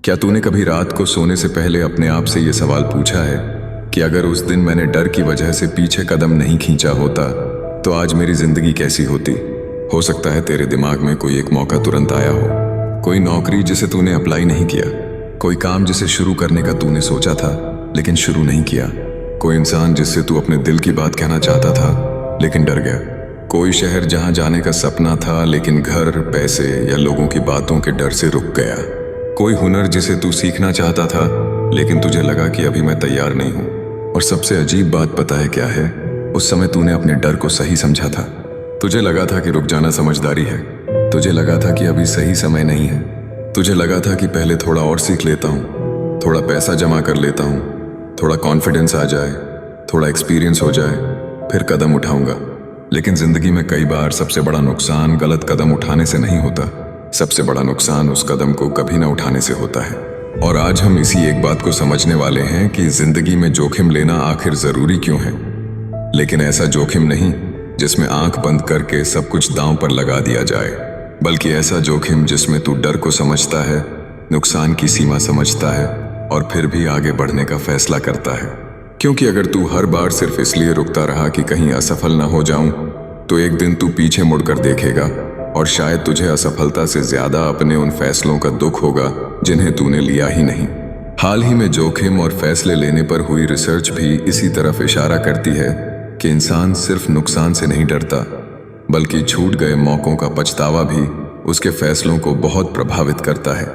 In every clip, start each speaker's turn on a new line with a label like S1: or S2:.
S1: क्या तूने कभी रात को सोने से पहले अपने आप से ये सवाल पूछा है कि अगर उस दिन मैंने डर की वजह से पीछे कदम नहीं खींचा होता तो आज मेरी जिंदगी कैसी होती। हो सकता है तेरे दिमाग में कोई एक मौका तुरंत आया हो, कोई नौकरी जिसे तूने अप्लाई नहीं किया, कोई काम जिसे शुरू करने का तूने सोचा था लेकिन शुरू नहीं किया, कोई इंसान जिससे तू अपने दिल की बात कहना चाहता था लेकिन डर गया, कोई शहर जहां जाने का सपना था लेकिन घर, पैसे या लोगों की बातों के डर से रुक गया, कोई हुनर जिसे तू सीखना चाहता था लेकिन तुझे लगा कि अभी मैं तैयार नहीं हूं। और सबसे अजीब बात पता है क्या है? उस समय तूने अपने डर को सही समझा था। तुझे लगा था कि रुक जाना समझदारी है, तुझे लगा था कि अभी सही समय नहीं है, तुझे लगा था कि पहले थोड़ा और सीख लेता हूँ, थोड़ा पैसा जमा कर लेता हूँ, थोड़ा कॉन्फिडेंस आ जाए, थोड़ा एक्सपीरियंस हो जाए, फिर कदम उठाऊंगा। लेकिन जिंदगी में कई बार सबसे बड़ा नुकसान गलत कदम उठाने से नहीं होता, सबसे बड़ा नुकसान उस कदम को कभी न उठाने से होता है। और आज हम इसी एक बात को समझने वाले हैं कि जिंदगी में जोखिम लेना आखिर जरूरी क्यों है। लेकिन ऐसा जोखिम नहीं जिसमें आंख बंद करके सब कुछ दांव पर लगा दिया जाए, बल्कि ऐसा जोखिम जिसमें तू डर को समझता है, नुकसान की सीमा समझता है और फिर भी आगे बढ़ने का फैसला करता है। क्योंकि अगर तू हर बार सिर्फ इसलिए रुकता रहा कि कहीं असफल न हो जाऊं, तो एक दिन तू पीछे मुड़कर देखेगा और शायद तुझे असफलता से ज्यादा अपने उन फैसलों का दुख होगा जिन्हें तूने लिया ही नहीं। हाल ही में जोखिम और फैसले लेने पर हुई रिसर्च भी इसी तरफ इशारा करती है कि इंसान सिर्फ नुकसान से नहीं डरता, बल्कि छूट गए मौकों का पछतावा भी उसके फैसलों को बहुत प्रभावित करता है।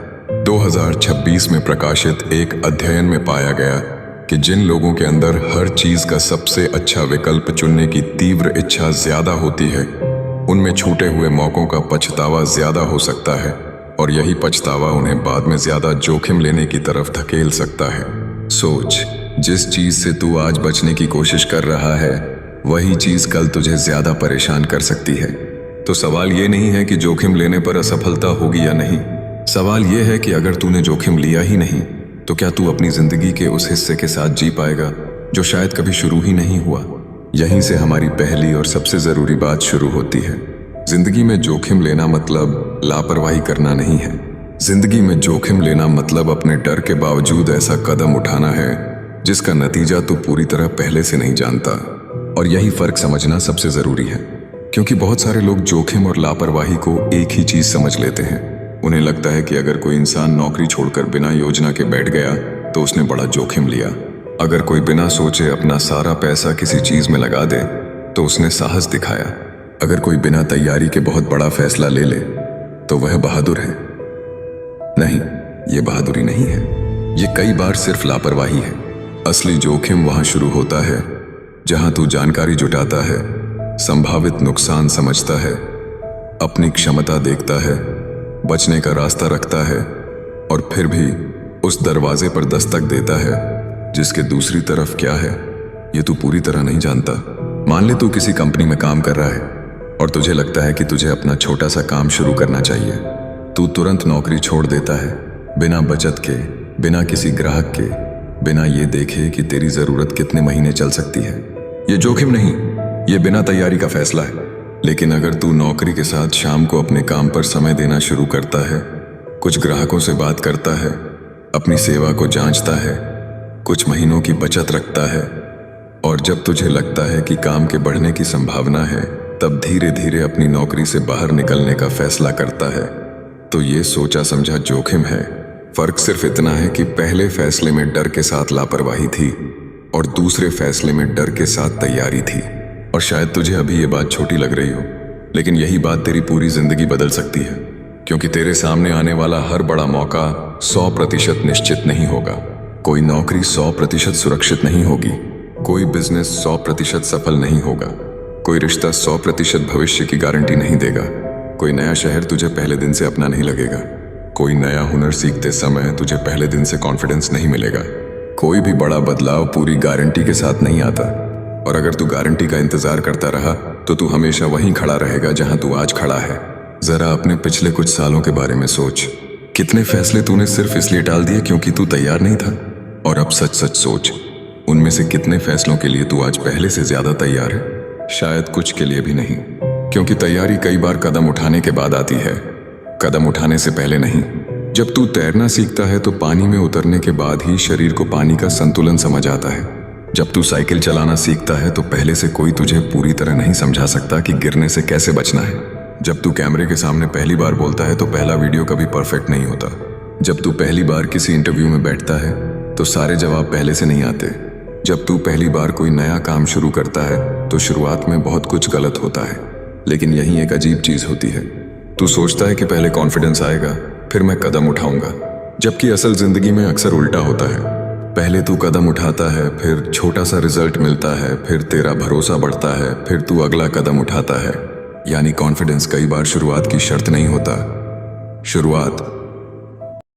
S1: 2026 में प्रकाशित एक अध्ययन में पाया गया कि जिन लोगों के अंदर हर चीज का सबसे अच्छा विकल्प चुनने की तीव्र इच्छा ज्यादा होती है, उनमें छूटे हुए मौकों का पछतावा ज्यादा हो सकता है और यही पछतावा उन्हें बाद में ज्यादा जोखिम लेने की तरफ धकेल सकता है। सोच, जिस चीज से तू आज बचने की कोशिश कर रहा है वही चीज कल तुझे ज्यादा परेशान कर सकती है। तो सवाल ये नहीं है कि जोखिम लेने पर असफलता होगी या नहीं, सवाल ये है कि अगर तूने जोखिम लिया ही नहीं तो क्या तू अपनी जिंदगी के उस हिस्से के साथ जी पाएगा जो शायद कभी शुरू ही नहीं हुआ। यहीं से हमारी पहली और सबसे जरूरी बात शुरू होती है। जिंदगी में जोखिम लेना मतलब लापरवाही करना नहीं है। जिंदगी में जोखिम लेना मतलब अपने डर के बावजूद ऐसा कदम उठाना है जिसका नतीजा तू पूरी तरह पहले से नहीं जानता। और यही फर्क समझना सबसे जरूरी है, क्योंकि बहुत सारे लोग जोखिम और लापरवाही को एक ही चीज समझ लेते हैं। उन्हें लगता है कि अगर कोई इंसान नौकरी छोड़कर बिना योजना के बैठ गया तो उसने बड़ा जोखिम लिया। अगर कोई बिना सोचे अपना सारा पैसा किसी चीज में लगा दे तो उसने साहस दिखाया। अगर कोई बिना तैयारी के बहुत बड़ा फैसला ले ले तो वह बहादुर है। नहीं, ये बहादुरी नहीं है, ये कई बार सिर्फ लापरवाही है। असली जोखिम वहां शुरू होता है जहां तू जानकारी जुटाता है, संभावित नुकसान समझता है, अपनी क्षमता देखता है, बचने का रास्ता रखता है और फिर भी उस दरवाजे पर दस्तक देता है जिसके दूसरी तरफ क्या है ये तू पूरी तरह नहीं जानता। मान ले तू किसी कंपनी में काम कर रहा है और तुझे लगता है कि तुझे अपना छोटा सा काम शुरू करना चाहिए। तू तुरंत नौकरी छोड़ देता है, बिना बचत के, बिना किसी ग्राहक के, बिना ये देखे कि तेरी जरूरत कितने महीने चल सकती है। ये जोखिम नहीं, ये बिना तैयारी का फैसला है। लेकिन अगर तू नौकरी के साथ शाम को अपने काम पर समय देना शुरू करता है, कुछ ग्राहकों से बात करता है, अपनी सेवा को जांचता है, कुछ महीनों की बचत रखता है और जब तुझे लगता है कि काम के बढ़ने की संभावना है तब धीरे धीरे अपनी नौकरी से बाहर निकलने का फैसला करता है, तो ये सोचा समझा जोखिम है। फर्क सिर्फ इतना है कि पहले फैसले में डर के साथ लापरवाही थी और दूसरे फैसले में डर के साथ तैयारी थी। और शायद तुझे अभी ये बात छोटी लग रही हो, लेकिन यही बात तेरी पूरी जिंदगी बदल सकती है। क्योंकि तेरे सामने आने वाला हर बड़ा मौका 100% निश्चित नहीं होगा। कोई नौकरी 100% सुरक्षित नहीं होगी, कोई बिजनेस 100% सफल नहीं होगा, कोई रिश्ता 100% भविष्य की गारंटी नहीं देगा, कोई नया शहर तुझे पहले दिन से अपना नहीं लगेगा, कोई नया हुनर सीखते समय तुझे पहले दिन से कॉन्फिडेंस नहीं मिलेगा, कोई भी बड़ा बदलाव पूरी गारंटी के साथ नहीं आता। और अगर तू गारंटी का इंतजार करता रहा तो तू हमेशा वहीं खड़ा रहेगा जहां तू आज खड़ा है। जरा अपने पिछले कुछ सालों के बारे में सोच, कितने फैसले तूने सिर्फ इसलिए टाल दिए क्योंकि तू तैयार नहीं था। और अब सच सच सोच, उनमें से कितने फैसलों के लिए तू आज पहले से ज्यादा तैयार है। शायद कुछ के लिए भी नहीं, क्योंकि तैयारी कई बार कदम उठाने के बाद आती है, कदम उठाने से पहले नहीं। जब तू तैरना सीखता है तो पानी में उतरने के बाद ही शरीर को पानी का संतुलन समझ आता है। जब तू साइकिल चलाना सीखता है तो पहले से कोई तुझे पूरी तरह नहीं समझा सकता कि गिरने से कैसे बचना है। जब तू कैमरे के सामने पहली बार बोलता है तो पहला वीडियो कभी परफेक्ट नहीं होता। जब तू पहली बार किसी इंटरव्यू में बैठता है तो सारे जवाब पहले से नहीं आते। जब तू पहली बार कोई नया काम शुरू करता है तो शुरुआत में बहुत कुछ गलत होता है, लेकिन यही एक अजीब चीज होती है। तू सोचता है कि पहले कॉन्फिडेंस आएगा, फिर मैं कदम उठाऊंगा, जबकि असल जिंदगी में अक्सर उल्टा होता है। पहले तू कदम उठाता है, फिर छोटा सा रिजल्ट मिलता है, फिर तेरा भरोसा बढ़ता है, फिर तू अगला कदम उठाता है। यानी कॉन्फिडेंस कई बार शुरुआत की शर्त नहीं होता, शुरुआत